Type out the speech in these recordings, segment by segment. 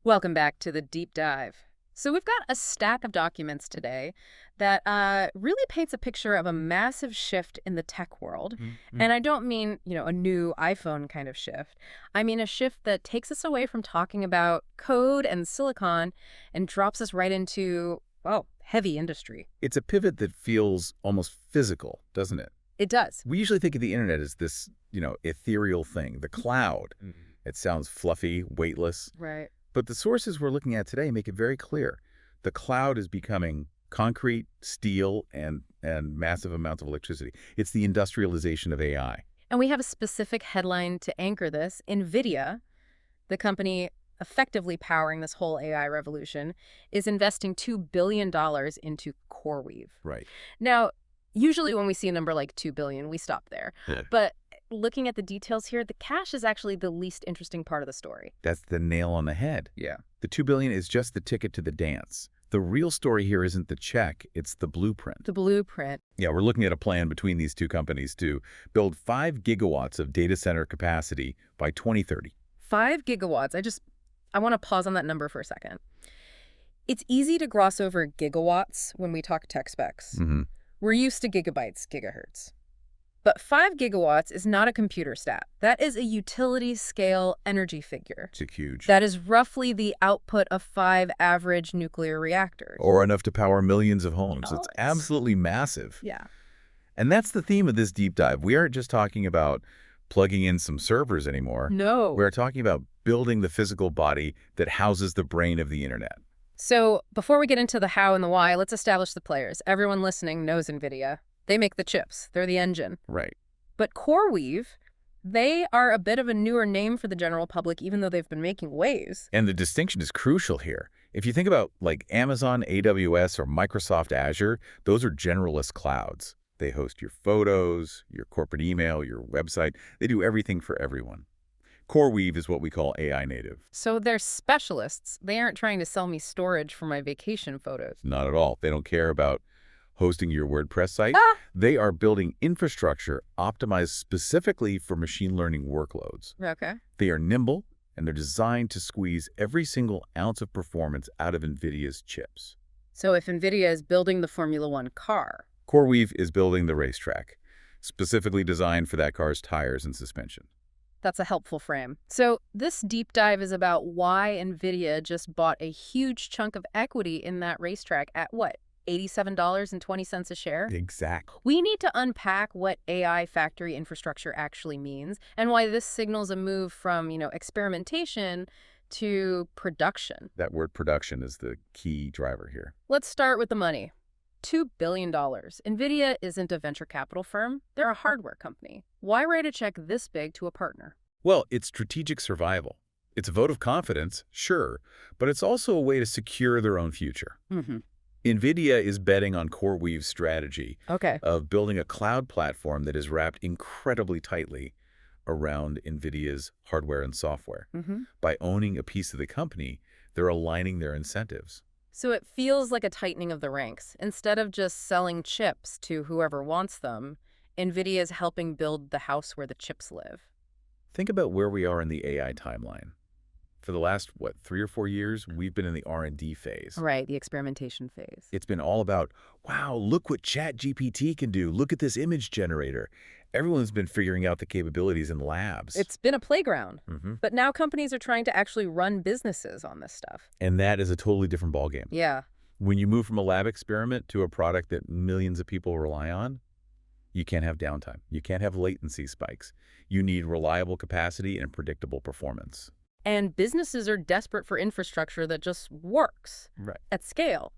Welcome back to the deep dive. So we've got a stack of documents today that really paints a picture of a massive shift in the tech world. Mm-hmm. And I don't mean, a new iPhone kind of shift. I mean a shift that takes us away from talking about code and silicon and drops us right into, well, heavy industry. It's a pivot that feels almost physical, doesn't it? It does. We usually think of the internet as this, ethereal thing, the cloud. It sounds fluffy, weightless. Right. But the sources we're looking at today make it very clear. The cloud is becoming concrete, steel, and massive amounts of electricity. It's the industrialization of AI. And we have a specific headline to anchor this. NVIDIA, the company effectively powering this whole AI revolution, is investing $2 billion into CoreWeave. Right. Now, usually when we see a number like 2 billion, we stop there. Yeah. But looking at the details here, the cash is actually the least interesting part of the story. That's the nail on the head. Yeah. The $2 billion is just the ticket to the dance. The real story here isn't the check, it's the blueprint. The blueprint. Yeah, we're looking at a plan between these two companies to build 5 gigawatts of data center capacity by 2030. 5 gigawatts. I want to pause on that number for a second. It's easy to gloss over gigawatts when we talk tech specs. Mm-hmm. We're used to gigabytes, gigahertz. But 5 gigawatts is not a computer stat. That is a utility-scale energy figure. It's huge. That is roughly the output of 5 average nuclear reactors. Or enough to power millions of homes. Oh, It's absolutely massive. Yeah. And that's the theme of this deep dive. We aren't just talking about plugging in some servers anymore. No. We're talking about building the physical body that houses the brain of the internet. So before we get into the how and the why, let's establish the players. Everyone listening knows NVIDIA. They make the chips. They're the engine. Right. But CoreWeave, they are a bit of a newer name for the general public, even though they've been making waves. And the distinction is crucial here. If you think about like Amazon, AWS, or Microsoft Azure, those are generalist clouds. They host your photos, your corporate email, your website. They do everything for everyone. CoreWeave is what we call AI native. So they're specialists. They aren't trying to sell me storage for my vacation photos. Not at all. They don't care about hosting your WordPress site. They are building infrastructure optimized specifically for machine learning workloads. Okay. They are nimble, and they're designed to squeeze every single ounce of performance out of NVIDIA's chips. So if NVIDIA is building the Formula One car, CoreWeave is building the racetrack, specifically designed for that car's tires and suspension. that's a helpful frame. So this deep dive is about why NVIDIA just bought a huge chunk of equity in that racetrack at what? $87.20 a share? Exactly. We need to unpack what AI factory infrastructure actually means and why this signals a move from, experimentation to production. That word production is the key driver here. Let's start with the money. $2 billion. NVIDIA isn't a venture capital firm. They're a hardware company. Why write a check this big to a partner? Well, it's strategic survival. It's a vote of confidence, sure, but it's also a way to secure their own future. Mm-hmm. NVIDIA is betting on CoreWeave's strategy Okay. of building a cloud platform that is wrapped incredibly tightly around NVIDIA's hardware and software. Mm-hmm. By owning a piece of the company, they're aligning their incentives. So it feels like a tightening of the ranks. Instead of just selling chips to whoever wants them, NVIDIA is helping build the house where the chips live. Think about where we are in the AI timeline. For the last, 3 or 4 years, we've been in the R&D phase. Right, the experimentation phase. It's been all about, wow, look what ChatGPT can do. Look at this image generator. Everyone's been figuring out the capabilities in labs. It's been a playground. Mm-hmm. But now companies are trying to actually run businesses on this stuff. And that is a totally different ballgame. Yeah. When you move from a lab experiment to a product that millions of people rely on, you can't have downtime. You can't have latency spikes. You need reliable capacity and predictable performance. And businesses are desperate for infrastructure that just works at scale.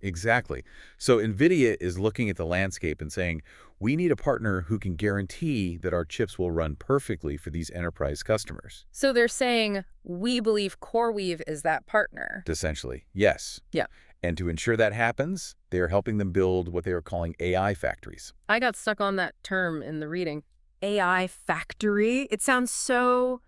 Exactly. So NVIDIA is looking at the landscape and saying, we need a partner who can guarantee that our chips will run perfectly for these enterprise customers. So they're saying, we believe CoreWeave is that partner. Essentially, yes. Yeah. And to ensure that happens, they are helping them build what they are calling AI factories. I got stuck on that term in the reading. AI factory? It sounds so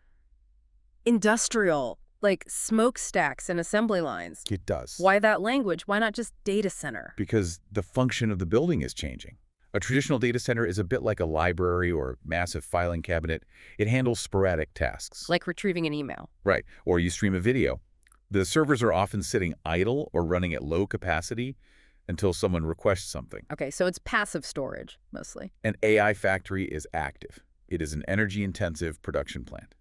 industrial, like smokestacks and assembly lines. It does. Why that language? Why not just data center? Because the function of the building is changing. A traditional data center is a bit like a library or massive filing cabinet. It handles sporadic tasks. Like retrieving an email. Right. Or you stream a video. The servers are often sitting idle or running at low capacity until someone requests something. Okay, so it's passive storage, mostly. An AI factory is active. It is an energy-intensive production plant.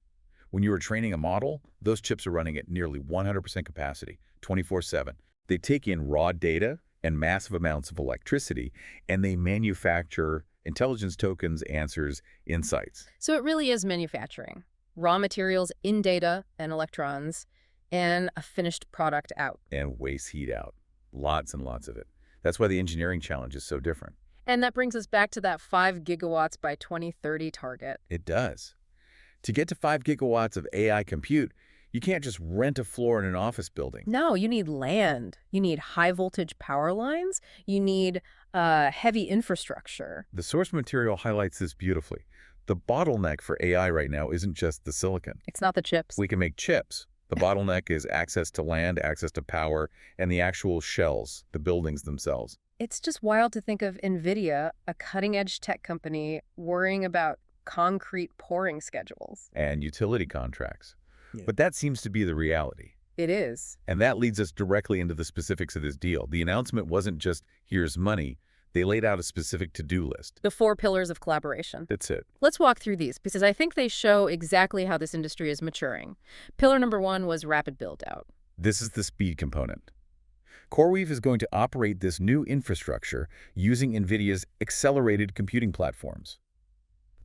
When you are training a model, those chips are running at nearly 100% capacity, 24/7. They take in raw data and massive amounts of electricity, and they manufacture intelligence tokens, answers, insights. So it really is manufacturing. Raw materials in data and electrons, and a finished product out. And waste heat out. Lots and lots of it. That's why the engineering challenge is so different. And that brings us back to that 5 gigawatts by 2030 target. It does. To get to 5 gigawatts of AI compute, you can't just rent a floor in an office building. No, you need land. You need high-voltage power lines. You need heavy infrastructure. The source material highlights this beautifully. The bottleneck for AI right now isn't just the silicon. It's not the chips. We can make chips. The bottleneck is access to land, access to power, and the actual shells, the buildings themselves. It's just wild to think of NVIDIA, a cutting-edge tech company, worrying about concrete pouring schedules. And utility contracts. Yeah. But that seems to be the reality. It is. And that leads us directly into the specifics of this deal. The announcement wasn't just, here's money. They laid out a specific to-do list. The 4 pillars of collaboration. That's it. Let's walk through these, because I think they show exactly how this industry is maturing. Pillar number 1 was rapid build-out. This is the speed component. CoreWeave is going to operate this new infrastructure using NVIDIA's accelerated computing platforms.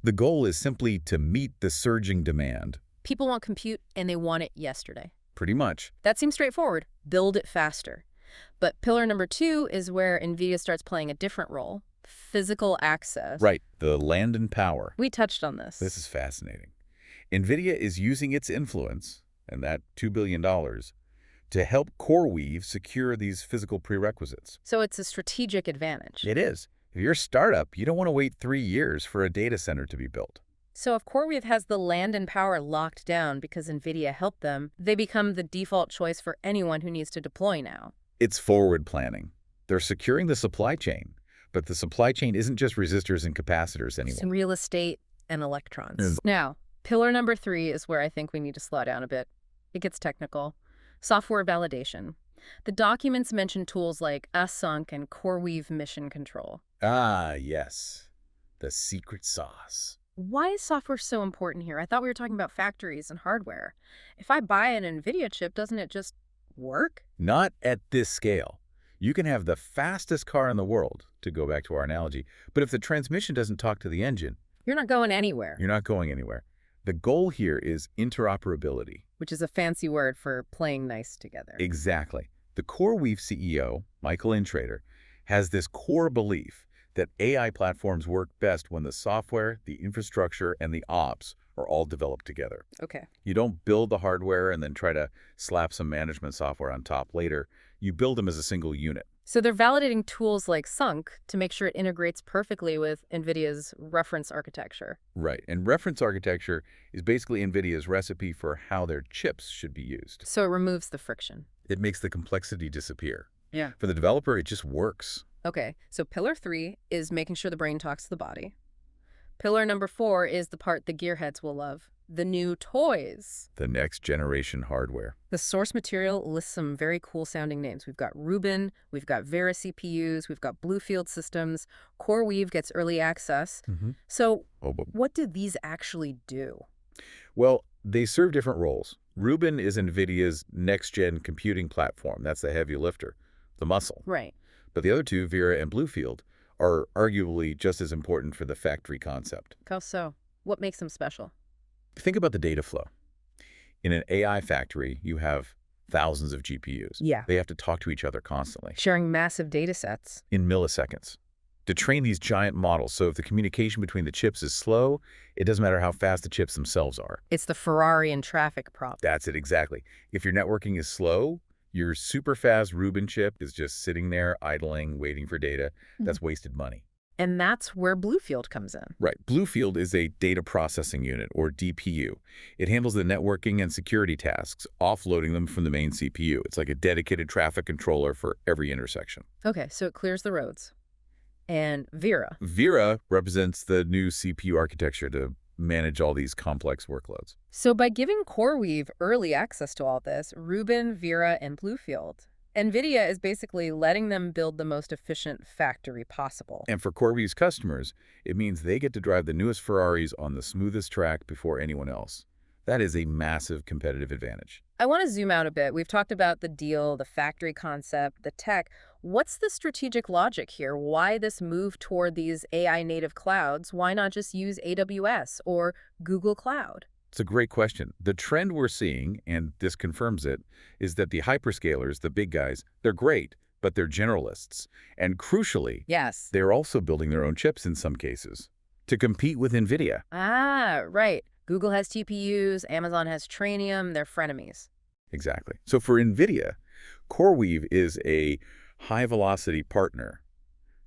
The goal is simply to meet the surging demand. People want compute, and they want it yesterday. Pretty much. That seems straightforward. Build it faster. But pillar number 2 is where NVIDIA starts playing a different role. Physical access. Right. The land and power. We touched on this. This is fascinating. NVIDIA is using its influence, and that $2 billion, to help CoreWeave secure these physical prerequisites. So it's a strategic advantage. It is. If you're a startup, you don't want to wait 3 years for a data center to be built. So if CoreWeave has the land and power locked down because NVIDIA helped them, they become the default choice for anyone who needs to deploy now. It's forward planning. They're securing the supply chain, but the supply chain isn't just resistors and capacitors anymore. Some real estate and electrons. Yes. Now, pillar number 3 is where I think we need to slow down a bit. It gets technical. Software validation. The documents mention tools like Async and CoreWeave Mission Control. Ah, yes. The secret sauce. Why is software so important here? I thought we were talking about factories and hardware. If I buy an NVIDIA chip, doesn't it just work? Not at this scale. You can have the fastest car in the world, to go back to our analogy, but if the transmission doesn't talk to the engine, You're not going anywhere. you're not going anywhere. The goal here is interoperability. Which is a fancy word for playing nice together. Exactly. The CoreWeave CEO, Michael Intrater, has this core belief that AI platforms work best when the software, the infrastructure, and the ops are all developed together. Okay. You don't build the hardware and then try to slap some management software on top later. You build them as a single unit. So they're validating tools like Sync to make sure it integrates perfectly with NVIDIA's reference architecture. Right. And reference architecture is basically NVIDIA's recipe for how their chips should be used. So it removes the friction. It makes the complexity disappear. Yeah. For the developer, it just works. Okay, so pillar 3 is making sure the brain talks to the body. Pillar number 4 is the part the gearheads will love, the new toys. The next generation hardware. The source material lists some very cool sounding names. We've got Rubin, we've got Vera CPUs, we've got Bluefield systems, CoreWeave gets early access. So what do these actually do? Well, they serve different roles. Rubin is NVIDIA's next-gen computing platform. That's the heavy lifter, the muscle. Right. But the other two, Vera and Bluefield, are arguably just as important for the factory concept. How so? What makes them special? Think about the data flow. In an AI factory, you have thousands of GPUs. Yeah. They have to talk to each other constantly. Sharing massive data sets. In milliseconds. To train these giant models, so if the communication between the chips is slow, it doesn't matter how fast the chips themselves are. It's the Ferrari in traffic problem. That's it, exactly. If your networking is slow, your super fast Rubin chip is just sitting there idling, waiting for data. That's wasted money. And that's where Bluefield comes in. Right. Bluefield is a data processing unit, or DPU. It handles the networking and security tasks, offloading them from the main CPU. It's like a dedicated traffic controller for every intersection. Okay, so it clears the roads. And Vera. Vera represents the new CPU architecture to manage all these complex workloads. So by giving CoreWeave early access to all this, Rubin, Vera, and Bluefield, NVIDIA is basically letting them build the most efficient factory possible. And for CoreWeave's customers, it means they get to drive the newest Ferraris on the smoothest track before anyone else. That is a massive competitive advantage. I want to zoom out a bit. We've talked about the deal, the factory concept, the tech. What's the strategic logic here? Why this move toward these AI native clouds? Why not just use AWS or Google Cloud? It's a great question. The trend we're seeing, and this confirms it, is that the hyperscalers, the big guys, they're great, but they're generalists. And crucially, Yes. they're also building their own chips in some cases to compete with NVIDIA. Ah, right. Google has TPUs, Amazon has Trainium, they're frenemies. Exactly. So for NVIDIA, CoreWeave is a high-velocity partner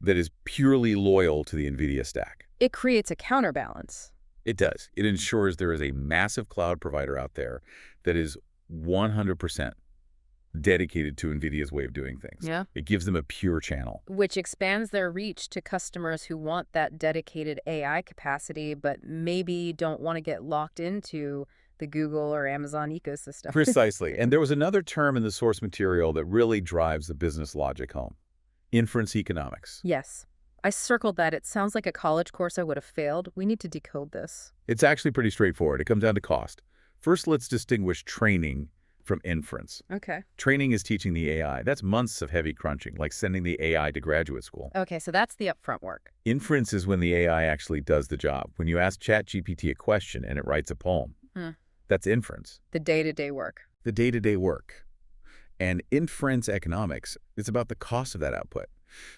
that is purely loyal to the NVIDIA stack. It creates a counterbalance. It does. It ensures there is a massive cloud provider out there that is 100% dedicated to NVIDIA's way of doing things. Yeah. It gives them a pure channel. Which expands their reach to customers who want that dedicated AI capacity, but maybe don't want to get locked into the Google or Amazon ecosystem. Precisely. And there was another term in the source material that really drives the business logic home. Inference economics. Yes. I circled that. It sounds like a college course I would have failed. We need to decode this. It's actually pretty straightforward. It comes down to cost. First, let's distinguish training from inference. Okay. Training is teaching the AI. That's months of heavy crunching, like sending the AI to graduate school. Okay, so that's the upfront work. Inference is when the AI actually does the job. When you ask ChatGPT a question and it writes a poem. That's inference. The day-to-day work. The day-to-day work. And inference economics is about the cost of that output.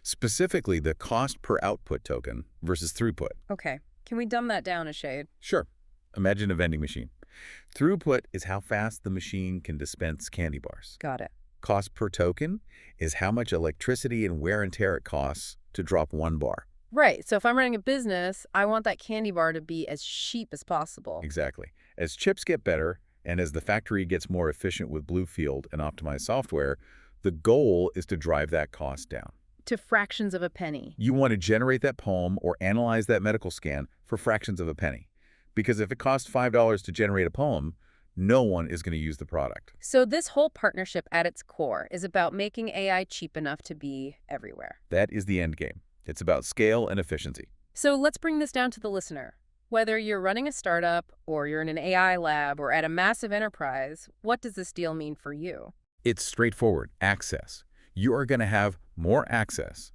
Specifically, the cost per output token versus throughput. Okay. Can we dumb that down a shade? Sure. Imagine a vending machine. Throughput is how fast the machine can dispense candy bars. Got it. Cost per token is how much electricity and wear and tear it costs to drop one bar. Right. So if I'm running a business, I want that candy bar to be as cheap as possible. Exactly. As chips get better and as the factory gets more efficient with Bluefield and optimized software, the goal is to drive that cost down. To fractions of a penny. You want to generate that poem or analyze that medical scan for fractions of a penny. Because if it costs $5 to generate a poem, no one is going to use the product. So this whole partnership at its core is about making AI cheap enough to be everywhere. That is the end game. It's about scale and efficiency. So let's bring this down to the listener. Whether you're running a startup or you're in an AI lab or at a massive enterprise, what does this deal mean for you? It's straightforward. Access. You are going to have more access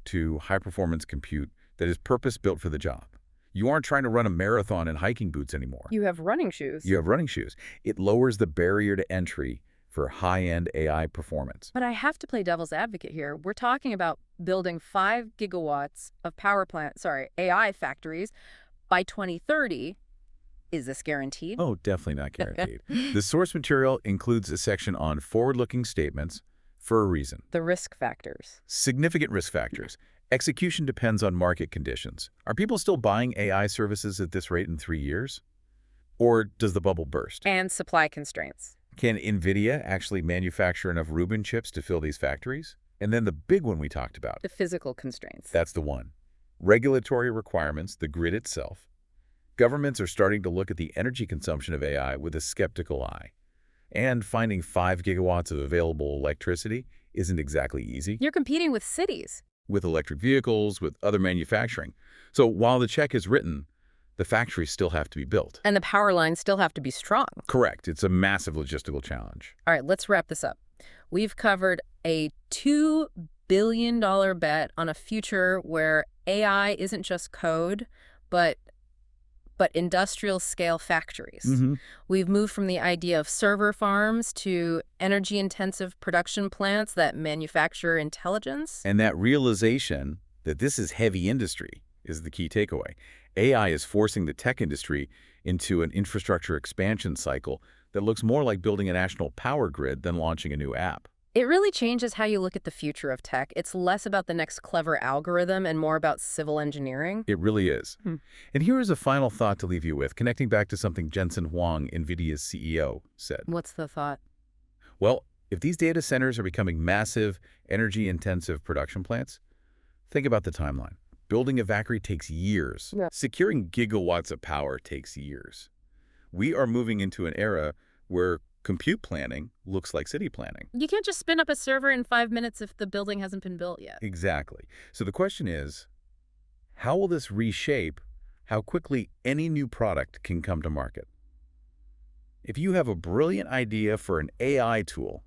to high-performance compute that is purpose-built for the job. You aren't trying to run a marathon in hiking boots anymore. You have running shoes. You have running shoes. It lowers the barrier to entry for high-end AI performance. But I have to play devil's advocate here. We're talking about building 5 gigawatts of AI factories by 2030. Is this guaranteed? Oh, definitely not guaranteed. The source material includes a section on forward-looking statements for a reason. The risk factors. Significant risk factors. Execution depends on market conditions. Are people still buying AI services at this rate in 3 years? Or does the bubble burst? And supply constraints. Can NVIDIA actually manufacture enough Rubin chips to fill these factories? And then the big one we talked about. The physical constraints. That's the one. Regulatory requirements, the grid itself. Governments are starting to look at the energy consumption of AI with a skeptical eye. And finding 5 gigawatts of available electricity isn't exactly easy. You're competing with cities. With electric vehicles, with other manufacturing. So while the check is written, the factories still have to be built. And the power lines still have to be strong. Correct. It's a massive logistical challenge. All right, let's wrap this up. We've covered a $2 billion bet on a future where AI isn't just code, but industrial-scale factories. We've moved from the idea of server farms to energy-intensive production plants that manufacture intelligence. And that realization that this is heavy industry is the key takeaway. AI is forcing the tech industry into an infrastructure expansion cycle that looks more like building a national power grid than launching a new app. It really changes how you look at the future of tech. It's less about the next clever algorithm and more about civil engineering. It really is. And here is a final thought to leave you with, connecting back to something Jensen Huang, NVIDIA's CEO, said. What's the thought? Well, if these data centers are becoming massive, energy-intensive production plants, think about the timeline. Building a factory takes years. Yeah. Securing gigawatts of power takes years. We are moving into an era where compute planning looks like city planning. You can't just spin up a server in 5 minutes if the building hasn't been built yet. Exactly. So the question is, how will this reshape how quickly any new product can come to market? If you have a brilliant idea for an AI tool,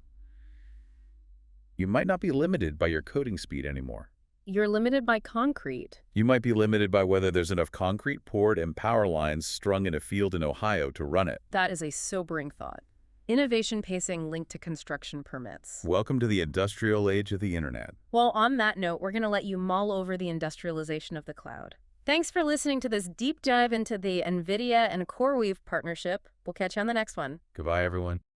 you might not be limited by your coding speed anymore. You're limited by concrete. You might be limited by whether there's enough concrete poured and power lines strung in a field in Ohio to run it. That is a sobering thought. Innovation pacing linked to construction permits. Welcome to the industrial age of the internet. Well, on that note, we're going to let you mull over the industrialization of the cloud. Thanks for listening to this deep dive into the NVIDIA and CoreWeave partnership. We'll catch you on the next one. Goodbye, everyone.